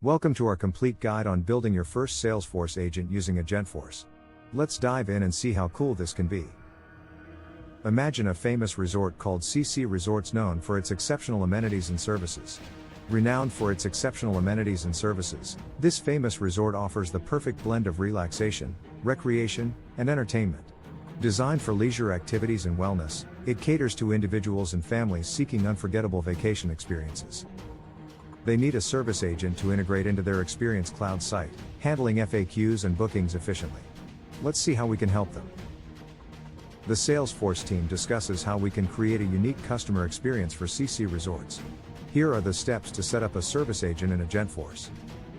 Welcome to our complete guide on building your first Salesforce agent using Agentforce. Let's dive in and see how cool this can be. Imagine a famous resort called CC Resorts, known for its exceptional amenities and services. Renowned for its exceptional amenities and services, this famous resort offers the perfect blend of relaxation, recreation, and entertainment. Designed for leisure activities and wellness, it caters to individuals and families seeking unforgettable vacation experiences. They need a service agent to integrate into their Experience Cloud site, handling FAQs and bookings efficiently. Let's see how we can help them. The Salesforce team discusses how we can create a unique customer experience for CC Resorts. Here are the steps to set up a service agent in Agentforce.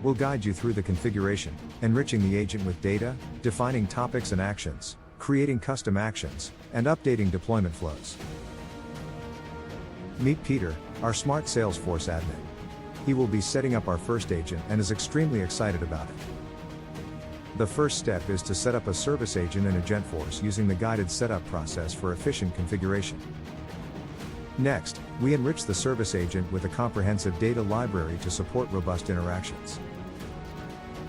We'll guide you through the configuration, enriching the agent with data, defining topics and actions, creating custom actions, and updating deployment flows. Meet Peter, our smart Salesforce admin. He will be setting up our first agent and is extremely excited about it. The first step is to set up a service agent in Agentforce using the guided setup process for efficient configuration. Next, we enrich the service agent with a comprehensive data library to support robust interactions.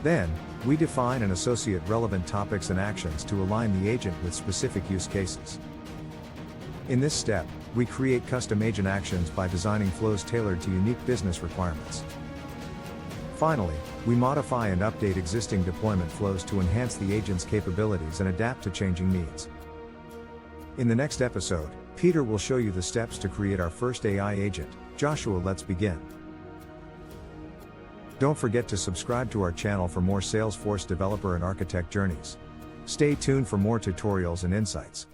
Then, we define and associate relevant topics and actions to align the agent with specific use cases. In this step, we create custom agent actions by designing flows tailored to unique business requirements. Finally, we modify and update existing deployment flows to enhance the agent's capabilities and adapt to changing needs. In the next episode, Peter will show you the steps to create our first AI agent. Joshua, let's begin. Don't forget to subscribe to our channel for more Salesforce developer and architect journeys. Stay tuned for more tutorials and insights.